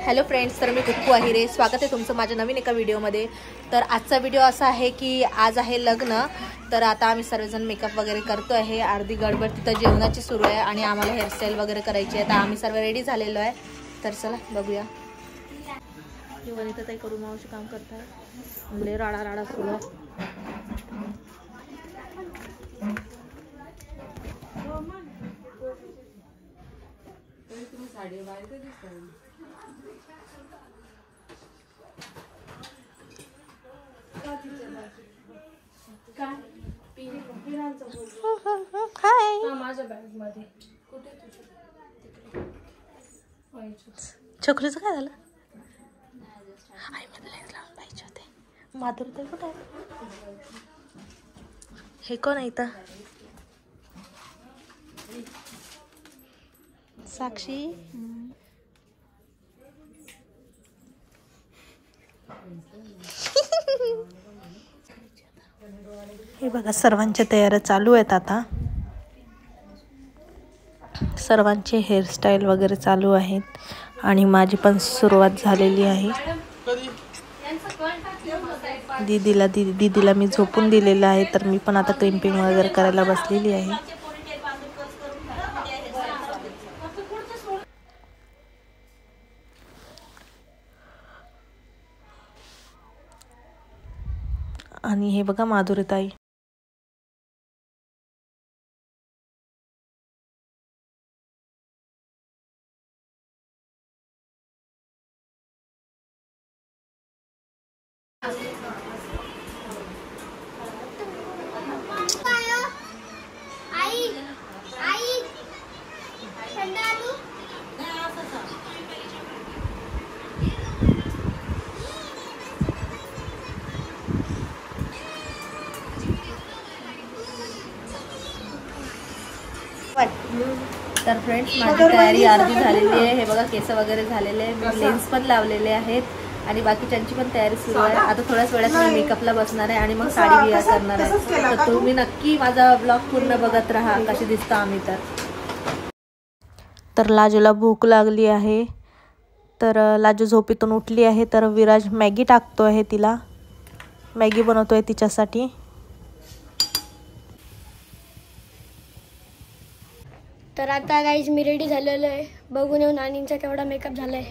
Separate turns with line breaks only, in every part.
Hello friends, तर मी कुक्कू आहिरे, स्वागत आहे तुमचं माझ्या नवीन एका व्हिडिओमध्ये। तर आजचा व्हिडिओ असा आहे की आज आहे लग्न। तर आता आम्ही सर्वजण मेकअप वगैरे करतो आहे। अर्धी गडबड तिथं जेवणाची सुरू आहे आणि आम्हाला हेअरस्टाईल वगैरे करायची आहे। तर आम्ही सर्व रेडी झालेलो आहे। तर चला बघूया। वनिता ताई करू मावशी काम करतात, मुले राडा राडा सुरू आहे। छोकरीचं काय झालं? माधुरी ताई कुठे आहे? हे कोण आहे इथं? साक्षी। हे बघा, सर्वांच्या तयाऱ्या चालू आहेत। आता सर्वांचे हेअरस्टाईल वगैरे चालू आहेत आणि माझी पण सुरुवात झालेली आहे। दीदीला मी झोपून दिलेलं आहे, तर मी पण आता क्रिम्पिंग वगैरे करायला बसलेली आहे। आणि हे बघा माधुरी ताई। तर फ्रेंड्स, माझी तयारी अर्धी झालेली आहे। हे बघा, केस वगैरे झालेले आहे, मी लेन्स पण लावलेले आहेत आणि बाकीच्यांची पण तयारी सुरू आहे। आता थोड्याच वेळात मी मेकअपला बसणार आहे आणि मग साडी विहार करणार आहे। तर तुम्ही नक्की माझा ब्लॉग पूर्ण बघत राहा, कशी दिसतो आम्ही। तर लाजूला भूक लागली आहे, तर लाजू झोपेतून उठली आहे। तर विराज मॅगी टाकतो आहे, तिला मॅगी बनवतोय तिच्यासाठी।
तर आता गाईज मी रेडी झालेलो आहे। बघून येऊन नानींचा केवढा मेकअप झालाय।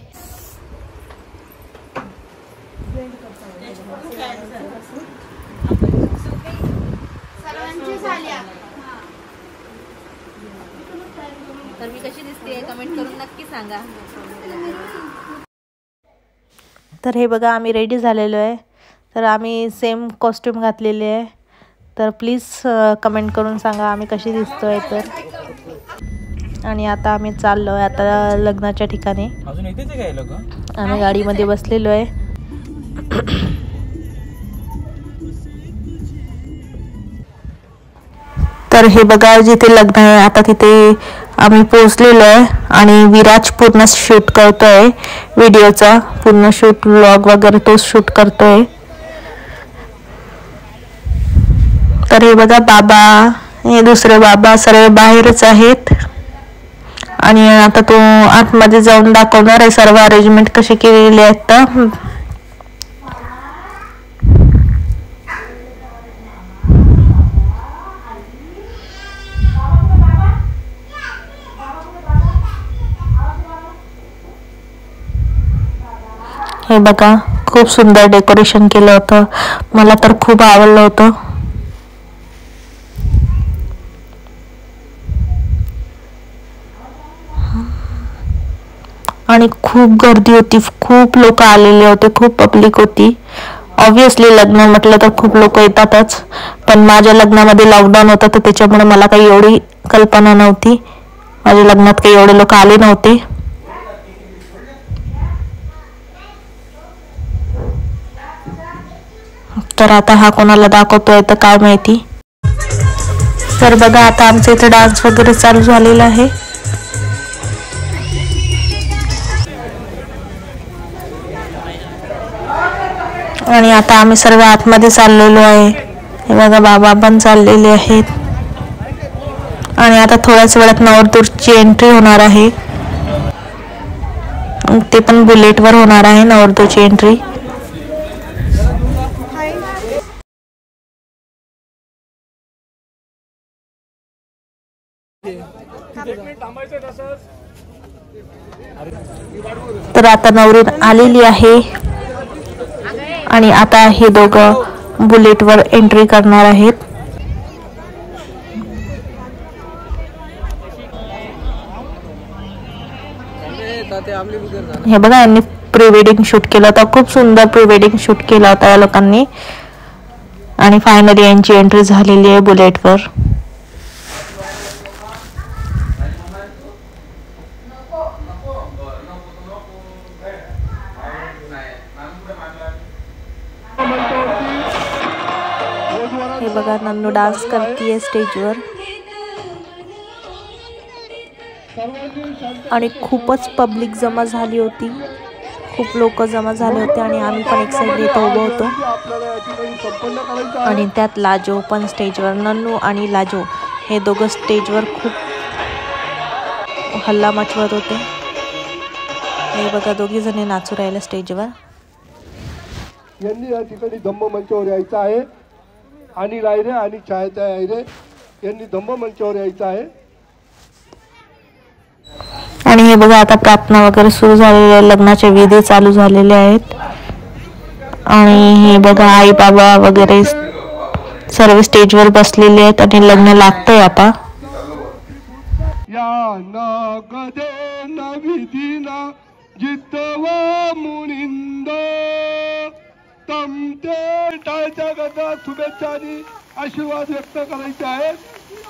तर मी कशी दिसते कमेंट करून नक्की सांगा। तर हे बघा, आम्ही रेडी झालेलो आहे। तर आम्ही सेम कॉस्ट्यूम घातलेले आहे। तर प्लीज कमेंट करून सांगा आम्ही कशी दिसतोय। तर आणि आता आम्ही चाललो आहे आता लग्नाच्या ठिकाणी।
अजून इथेच आहे काय लोक?
आम्ही गाडीमध्ये बसलेलो आहे। तर हे बघा, जिथे लग्न आहे आता तिथे आम्ही पोहोचलेलो आहे आणि विराज पूर्ण शूट करतोय व्हिडिओचा, पूर्ण शूट व्लॉग वगैरे तो शूट करतोय। तर हे बघा, बाबा, हे दुसरे बाबा सर्व बाहेरच आहेत आणि आता तो आतमध्ये जाऊन दाखवणार आहे सर्व अरेंजमेंट कशी केलेली आहेत। तर हे बघा, खूप सुंदर डेकोरेशन केलं होतं, मला तर खूप आवडलं होतं। आणि खूप गर्दी होती, खूप लोक आलेले होते, खूप पब्लिक होती। ऑब्विसली लग्न म्हटलं तर खूप लोक येतातच, पण माझ्या लग्नामध्ये लॉकडाऊन होतं तर त्याच्यामुळे मला काही एवढी कल्पना नव्हती। माझ्या लग्नात काही एवढे लोक आले नव्हते। तर आता हा कोणाला दाखवतोय तर काय माहिती। तर बघा, आता आमच्या इथे डान्स वगैरे चालू झालेला आहे। आणि आता आम्ही सर्व आतमध्ये चाललेलो आहे। हे बघा, बाबा पण चाललेले आहेत आणि आता थोड्याच वेळात नवरदेवाची एंट्री होणार आहे। ते पण बुलेटवर होणार आहे नवरदेवची एंट्री. तर आता नवरी आलेली आहे आणि आता हे दोघं बुलेटवर एंट्री करणार आहेत. हे बघा यांनी प्री वेडिंग शूट केलं होतं. खूप सुंदर प्री वेडिंग शूट केला होता या लोकांनी. आणि फायनली यांची एंट्री झालेली आहे बुलेटवर. हे बघा नन्नू डान्स करतीये स्टेजवर आणि खूपच पब्लिक जमा झाली होती. खूप लोक जमा झाले होते आणि आम्ही पण एक साईडला इथं उभं होतो. आणि त्यात लाजो पण स्टेजवर. नन्नू आणि लाजो हे दोघं स्टेजवर खूप हल्ला मचवत होते. हे बघा दोघी जणी नाचू राहिले स्टेजवर.
यांनी या ठिकाणी धम्म मंचावर यायचं आहे. आणि रायरे आणि छायाताई आयरे यांनी धम्म मंचावर यायचं आहे.
आणि हे बघा आता प्रार्थना वगैरे सुरू झालेली आहे. लग्नाचे विधी चालू झालेले आहेत. आणि हे बघा आई बाबा वगैरे सर्व स्टेजवर बसलेले आहेत आणि लग्न लागतंय आता.
या न कदे न विधीना जितव मुनिंद तमते टाळच्या गदा शुभेच्छा आणि आशीर्वाद व्यक्त करायचे आहेत.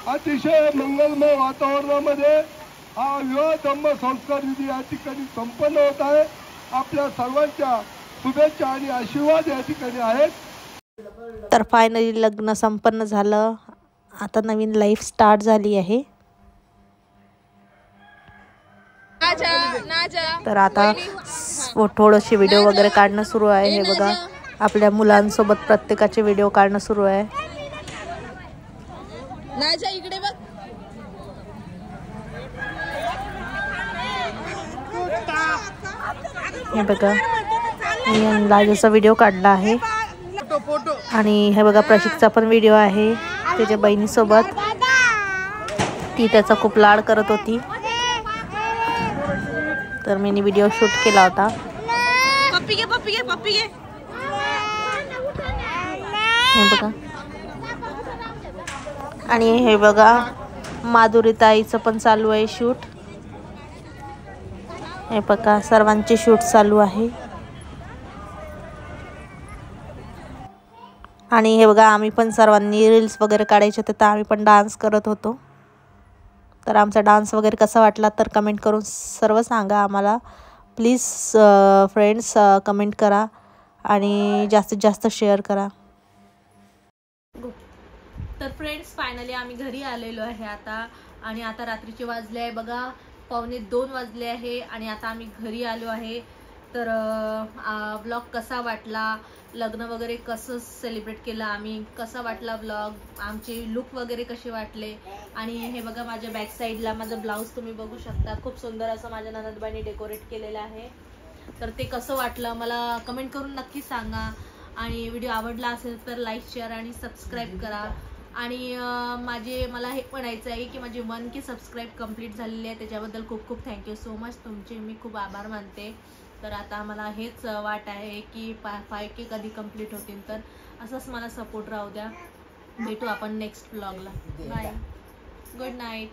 अतिशय मंगलमय वातावरणामध्ये हा विवाह धम्म संस्कार विधी या ठिकाणी संपन्न होत आहे. आपल्या सर्वांच्या शुभेच्छा आणि आशीर्वाद या ठिकाणी आहेत.
तर फायनली लग्न संपन्न झालं. आता नवीन लाईफ स्टार्ट झाली आहे. तर आता थोडीशी व्हिडिओ वगैरे काढणं सुरू आहे. हे बघा आपल्या मुलांसोबत प्रत्येकाचे व्हिडिओ काढणं सुरू आहे.
इकडे बघ.
हे बघा मी लाजाचा व्हिडिओ काढला आहे. आणि हे बघा प्रशिकचा पण व्हिडिओ आहे त्याच्या बहिणीसोबत. ती त्याचा खूप लाड करत होती. तर मी व्हिडिओ शूट केला होता.
पप्पी घे पप्पी घे पप्पी घे.
हे बघा आणि हे बघा माधुरी ताईचं पण चालू आहे शूट. हे बघा सर्वांचे शूट चालू आहे. आणि हे बघा आम्ही पण सर्वांनी रील्स वगैरे काढायचे होते तर आम्ही पण डान्स करत होतो. तर आमचा डान्स वगैरे कसा वाटला तर कमेंट करून सर्व सांगा आम्हाला. प्लीज फ्रेंड्स कमेंट करा आणि जास्तीत जास्त शेअर करा. तर फ्रेंड्स फायनली आम्ही घरी आलेलो आहे आता. आणि आता रात्रीचे वाजले आहे बघा 1:45 वाजले आहे. आणि आता आम्ही घरी आलो आहे. तर ब्लॉग कसा वाटला, लग्न वगैरे कसं सेलिब्रेट केलं आम्ही, कसा वाटला ब्लॉग, आमचे लुक वगैरे कसे वाटले. आणि हे बघा माझ्या बॅक साईडला माझं ब्लाऊज तुम्ही बघू शकता. खूप सुंदर असं माझ्या ननदबाईंनी डेकोरेट केलेलं आहे. तर ते कसं वाटलं मला कमेंट करून नक्की सांगा. आणि व्हिडिओ आवडला असेल तर लाईक शेअर आणि सबस्क्राईब करा. आणि मला हे म्हणायचं आहे की माझे 1K सबस्क्राईब कंप्लीट झालेले आहे. त्याच्याबद्दल खूप खूप थँक्यू सो मच. तुमचे मी खूप आभार मानते. तर आता मला हेच वाट आहे की 5K कधी कंप्लीट होतील. तर असंच मला सपोर्ट राहू द्या. भेटू आपण नेक्स्ट ब्लॉगला. बाय. Good night.